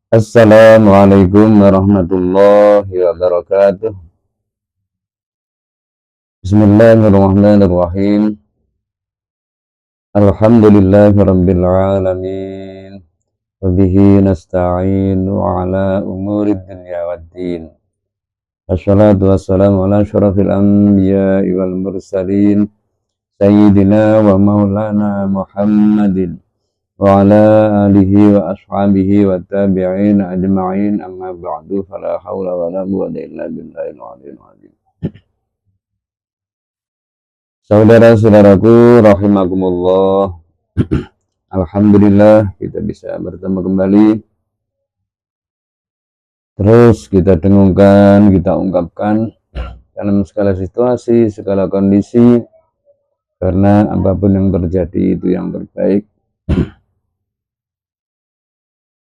Assalamualaikum warahmatullahi wabarakatuh. Bismillahirrahmanirrahim. Alhamdulillahi rabbil alamin. Wabihi nasta'inu ala umurid dunya waddin. Wassalatu wassalamu ala syarafil anbiya'i wal mursalin. Sayyidina wa maulana Muhammadin wa ala alihi wa ashabihi wa tabi'in ajma'in, amma ba'du, fala hawla wa la quwwata illa billahil aliyyil azim. Saudara-saudaraku rahimakumullah, alhamdulillah kita bisa bertemu kembali. Terus kita dengungkan, kita ungkapkan dalam segala situasi, segala kondisi, karena apapun yang terjadi itu yang terbaik.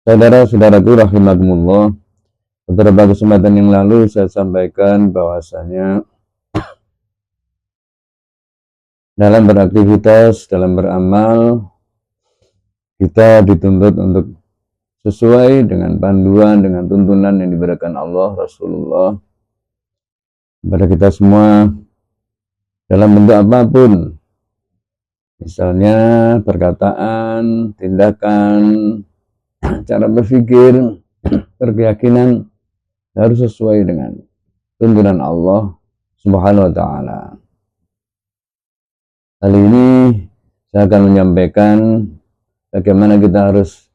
Saudara-saudaraku rahimakumullah, beberapa kesempatan yang lalu saya sampaikan bahwasanya dalam beraktivitas, dalam beramal, kita dituntut untuk sesuai dengan panduan, dengan tuntunan yang diberikan Allah, Rasulullah kepada kita semua dalam bentuk apapun. Misalnya perkataan, tindakan, cara berpikir, berkeyakinan harus sesuai dengan tuntunan Allah Subhanahu wa Ta'ala. Kali ini saya akan menyampaikan bagaimana kita harus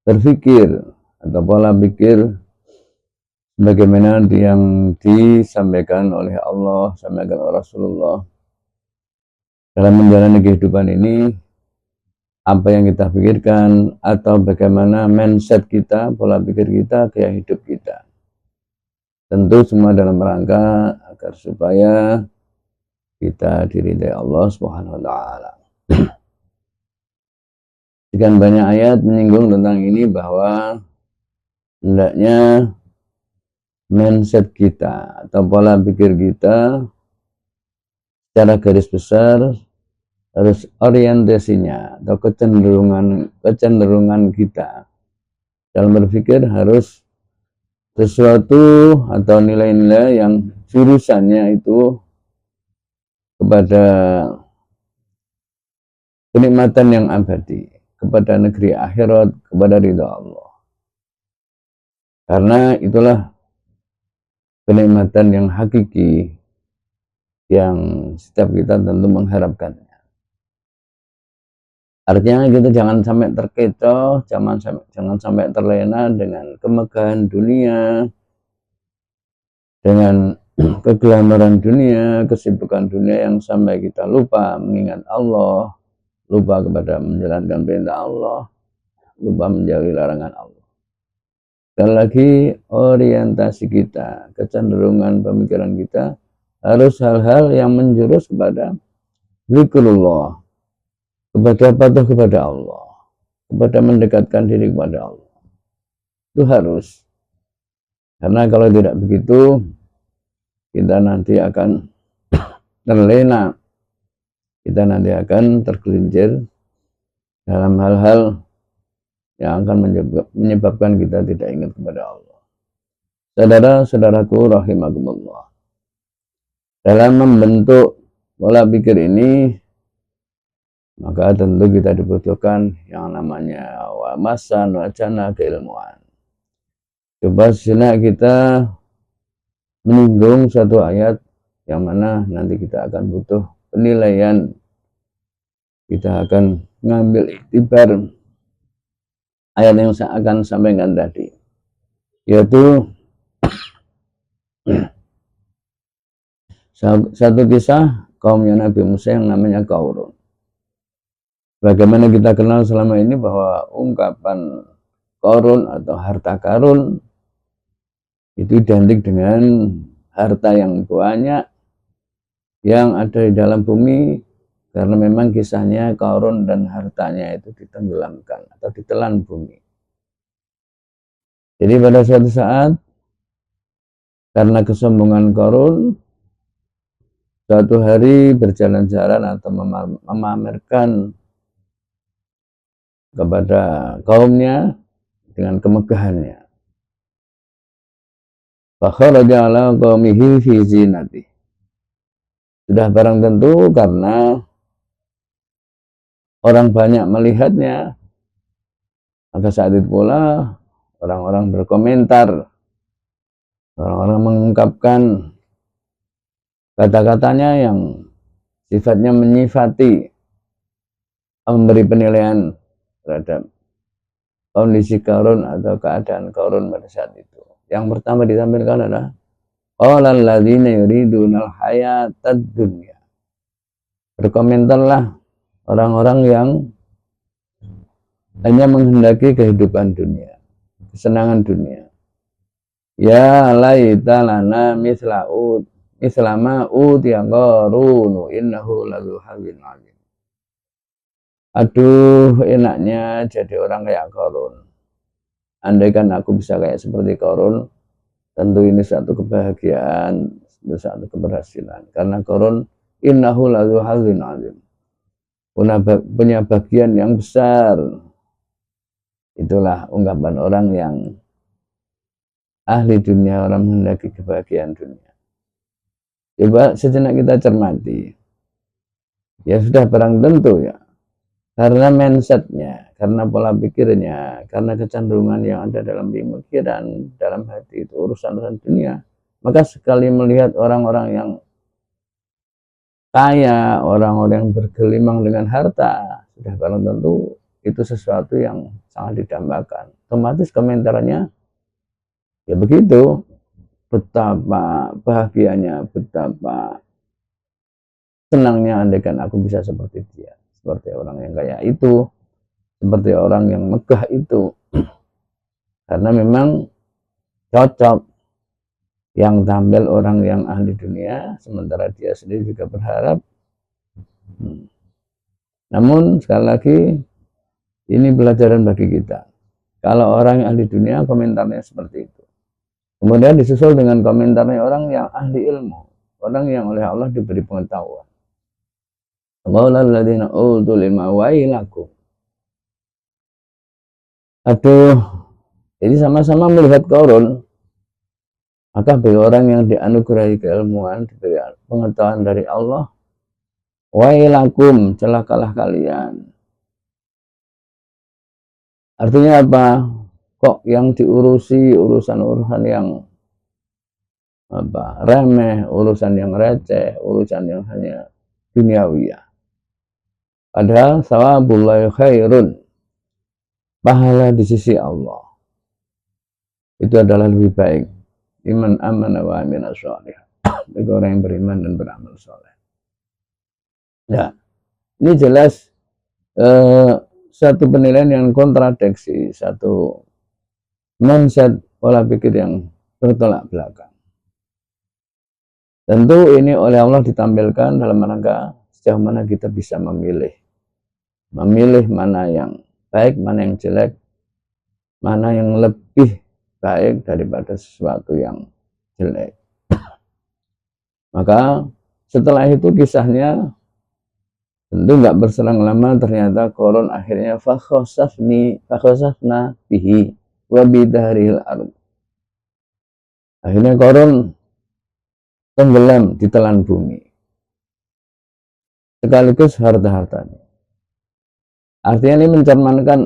berpikir atau pola pikir bagaimana yang disampaikan oleh Allah, sampaikan oleh Rasulullah dalam menjalani kehidupan ini. Apa yang kita pikirkan atau bagaimana mindset kita, pola pikir kita, gaya hidup kita. Tentu semua dalam rangka agar supaya kita diridai Allah Subhanahu wa Ta'ala. Sekian banyak ayat menyinggung tentang ini, bahwa hendaknya mindset kita atau pola pikir kita secara garis besar harus orientasinya atau kecenderungan kita dalam berpikir harus sesuatu atau nilai-nilai yang jurusannya itu kepada kenikmatan yang abadi, kepada negeri akhirat, kepada ridha Allah. Karena itulah kenikmatan yang hakiki yang setiap kita tentu mengharapkannya. Artinya kita jangan sampai terkecoh, jangan sampai terlena dengan kemegahan dunia, dengan kegelamparan dunia, kesibukan dunia yang sampai kita lupa mengingat Allah, lupa kepada menjalankan perintah Allah, lupa menjauhi larangan Allah. Sekali lagi, orientasi kita, kecenderungan pemikiran kita harus hal-hal yang menjurus kepada zikrullah, kepada patuh kepada Allah, kepada mendekatkan diri kepada Allah. Itu harus. Karena kalau tidak begitu, kita nanti akan terlena, kita nanti akan tergelincir dalam hal-hal yang akan menyebabkan kita tidak ingat kepada Allah. Saudara-saudaraku rahimakumullah, dalam membentuk pola pikir ini, maka tentu kita dibutuhkan yang namanya wamasan wacana keilmuan. Coba sejenak kita menyinggung satu ayat yang mana nanti kita akan butuh penilaian, kita akan mengambil iktibar ayat yang saya akan sampaikan tadi, yaitu satu kisah kaumnya Nabi Musa yang namanya Qarun. Bagaimana kita kenal selama ini bahwa ungkapan Qarun atau harta karun itu identik dengan harta yang banyak yang ada di dalam bumi, karena memang kisahnya Qarun dan hartanya itu ditenggelamkan atau ditelan bumi. Jadi pada suatu saat, karena kesombongan Qarun, suatu hari berjalan-jalan atau memamerkan kepada kaumnya dengan kemegahannya. Fakharaja ala qaumihi fi zinati. Sudah barang tentu karena orang banyak melihatnya, maka saat itu pula orang-orang berkomentar, orang-orang mengungkapkan kata-katanya yang sifatnya menyifati, memberi penilaian terhadap kondisi Qarun atau keadaan Qarun pada saat itu. Yang pertama ditampilkan adalah qalal ladzina yuridunal hayatad dunya. Berkomentarlah orang-orang yang hanya menghendaki kehidupan dunia, kesenangan dunia. Ya laita lana mislama utiya Qarun innahu ladzu hazzin azim. Aduh, enaknya jadi orang kayak Qarun. Andaikan aku bisa kayak seperti Qarun, tentu ini satu kebahagiaan, satu keberhasilan. Karena Qarun innahu ladzu hazzin azim. Punya bagian yang besar. Itulah ungkapan orang yang ahli dunia, orang menghendaki kebahagiaan dunia. Coba sejenak kita cermati. Ya sudah barang tentu ya. Karena mindsetnya, karena pola pikirnya, karena kecenderungan yang ada dalam pemikiran, dalam hati itu urusan-urusan dunia. Maka sekali melihat orang-orang yang kaya, orang-orang yang bergelimang dengan harta, sudah barang tentu itu sesuatu yang sangat didambakan. Otomatis komentarnya ya begitu, betapa bahagianya, betapa senangnya andaikan aku bisa seperti dia, seperti orang yang kaya itu, seperti orang yang megah itu. Karena memang cocok yang tampil orang yang ahli dunia, sementara dia sendiri juga berharap. Namun sekali lagi ini pelajaran bagi kita. Kalau orang yang ahli dunia komentarnya seperti itu, kemudian disusul dengan komentarnya orang yang ahli ilmu, orang yang oleh Allah diberi pengetahuan. Qaulalladzina utul ilma wailakum. Aduh, jadi sama-sama melihat Qarun. Maka bagi orang yang dianugerahi keilmuan, diberi pengetahuan dari Allah, wailakum, celakalah kalian. Artinya apa? Kok yang diurusi urusan-urusan yang remeh, urusan yang receh, urusan yang hanya duniawiyah. Padahal sawabullahi khairun, pahala di sisi Allah itu adalah lebih baik. Iman amana wa amina sholih, bagi orang yang beriman dan beramal soleh. Ya, ini jelas satu penilaian yang kontradiksi, satu mindset pola pikir yang bertolak belakang. Tentu ini oleh Allah ditampilkan dalam rangka sejauh mana kita bisa memilih mana yang baik, mana yang jelek, mana yang lebih baik daripada sesuatu yang jelek. Maka setelah itu kisahnya tentu nggak berselang lama, ternyata Qarun akhirnya fakhosafna bihi wa bidaril ardh. Akhirnya Qarun tenggelam di telan bumi sekaligus harta-hartanya. Artinya ini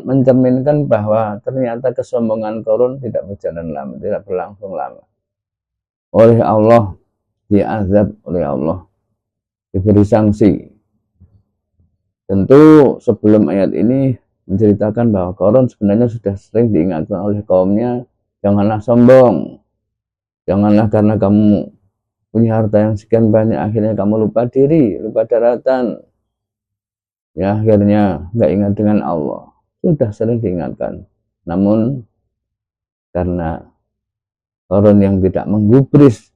mencerminkan bahwa ternyata kesombongan Qarun tidak berjalan lama, tidak berlangsung lama. Oleh Allah diazab, oleh Allah diberi sanksi. Tentu sebelum ayat ini menceritakan bahwa Qarun sebenarnya sudah sering diingatkan oleh kaumnya, janganlah sombong, janganlah karena kamu punya harta yang sekian banyak akhirnya kamu lupa diri, lupa daratan. Ya akhirnya nggak ingat dengan Allah. Sudah sering diingatkan. Namun karena Qarun yang tidak menggubris,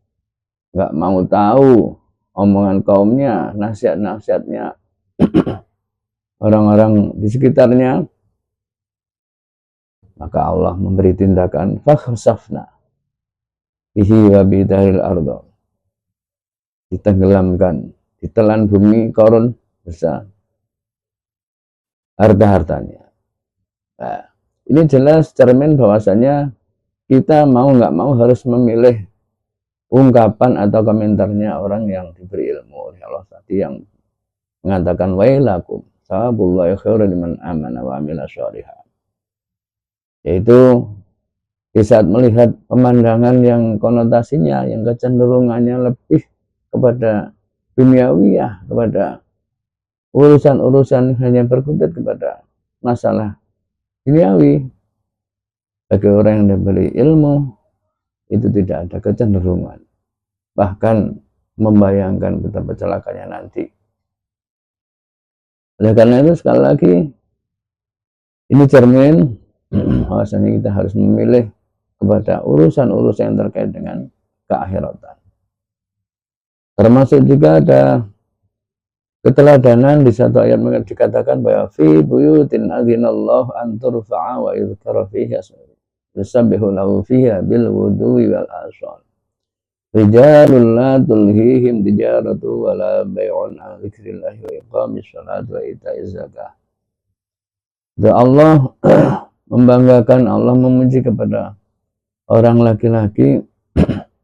nggak mau tahu omongan kaumnya, nasihat-nasihatnya orang-orang di sekitarnya, maka Allah memberi tindakan fakhsafna bihi wa bidaril ardh. Ditenggelamkan, ditelan bumi Qarun besar harta-hartanya. Nah, Ini jelas cermin bahwasanya kita mau nggak mau harus memilih ungkapan atau komentarnya orang yang diberi ilmu oleh Allah tadi, yang mengatakan wailakum sawabullahi khairan liman amana wa amila sholihan. Yaitu di saat melihat pemandangan yang konotasinya, yang kecenderungannya lebih kepada duniawiyah, kepada urusan-urusan hanya berkutat kepada masalah duniawi, bagi orang yang diberi ilmu itu tidak ada kecenderungan, bahkan membayangkan betapa celakanya nanti. Oleh karena itu sekali lagi ini cermin bahwasanya kita harus memilih kepada urusan-urusan yang terkait dengan keakhiratan. Termasuk juga ada keteladanan di satu ayat dikatakan bahwa fi buyutin adzinallahu an turfa'a wa yuzkara fiha yusabbihu lahu fiha bil wudu'i wal asal. Rijalul la tulhihim tijaratu wa la bai'un an dzikrillah wa iqamis shalat wa ita'iz zakah. Allah membanggakan, Allah memuji kepada orang laki-laki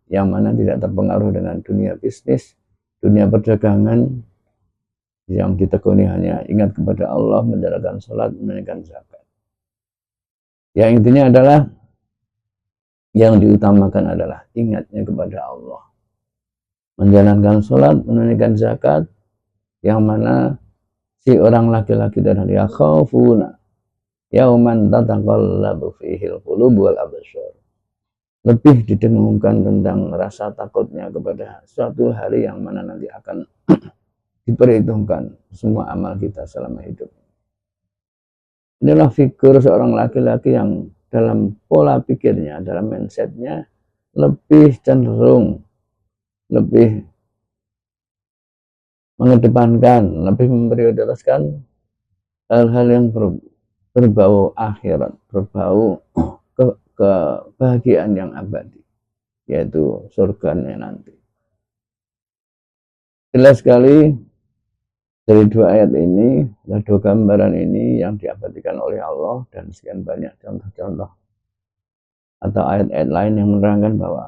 yang mana tidak terpengaruh dengan dunia bisnis, dunia perdagangan, yang ditekuni hanya ingat kepada Allah, menjalankan salat, menunaikan zakat. Yang intinya adalah yang diutamakan adalah ingatnya kepada Allah, menjalankan salat, menunaikan zakat, yang mana si orang laki-laki dan yakhafuna yauman tataqallabu fihil qulub wal absar, lebih didengungkan tentang rasa takutnya kepada suatu hari yang mana nanti akan diperhitungkan semua amal kita selama hidup. Inilah figur seorang laki-laki yang dalam pola pikirnya, dalam mindsetnya lebih cenderung, lebih mengedepankan, lebih memprioritaskan hal-hal yang berbau akhirat, berbau kebahagiaan yang abadi, yaitu surganya nanti. Jelas sekali dari dua ayat ini, dua gambaran ini yang diabadikan oleh Allah, dan sekian banyak contoh-contoh atau ayat-ayat lain yang menerangkan bahwa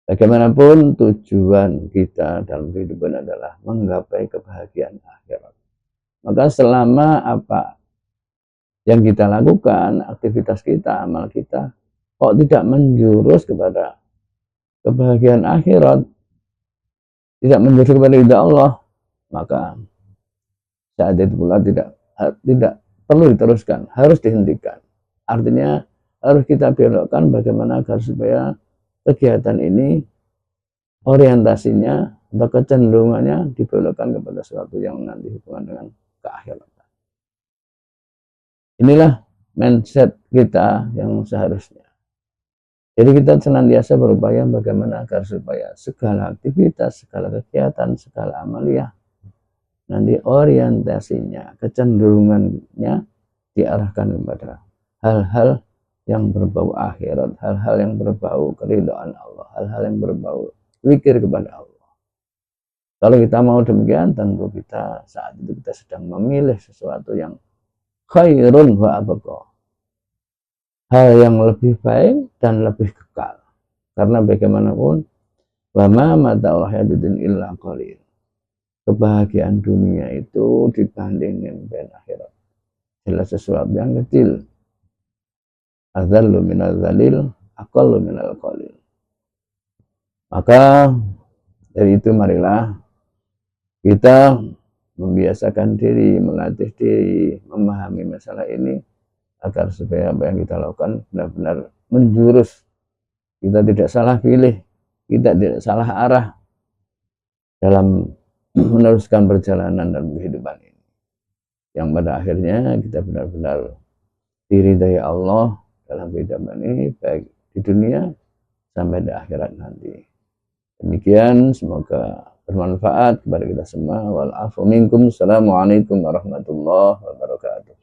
bagaimanapun tujuan kita dalam kehidupan adalah menggapai kebahagiaan akhirat. Maka selama apa yang kita lakukan, aktivitas kita, amal kita, kok tidak menjurus kepada kebahagiaan akhirat, tidak menjurus kepada ridha Allah, maka saat itu pula tidak perlu diteruskan, harus dihentikan. Artinya harus kita belokkan bagaimana agar supaya kegiatan ini orientasinya atau kecenderungannya dibelokkan kepada sesuatu yang nanti hubungan dengan keakhiratan. Inilah mindset kita yang seharusnya. Jadi kita senantiasa berupaya bagaimana agar supaya segala aktivitas, segala kegiatan, segala amaliyah nanti orientasinya, kecenderungannya diarahkan kepada hal-hal yang berbau akhirat, hal-hal yang berbau keridhaan Allah, hal-hal yang berbau zikir kepada Allah. Kalau kita mau demikian, tentu kita saat itu kita sedang memilih sesuatu yang khairun wa abqa, hal yang lebih baik dan lebih kekal. Karena bagaimanapun, wa ma mata'ul hayatid illa qalil. Kebahagiaan dunia itu dibandingin dengan akhirat jelas sesuatu yang kecil. Adzallu minal dzalil, aqallu minal qalil. Maka dari itu marilah kita membiasakan diri, melatih diri, memahami masalah ini agar supaya apa yang kita lakukan benar-benar menjurus. Kita tidak salah pilih, kita tidak salah arah dalam meneruskan perjalanan dalam kehidupan ini, yang pada akhirnya kita benar-benar diridai Allah dalam kehidupan ini, baik di dunia sampai di akhirat nanti. Demikian, semoga bermanfaat kepada kita semua. Wal afu minkum. Assalamualaikum warahmatullahi wabarakatuh.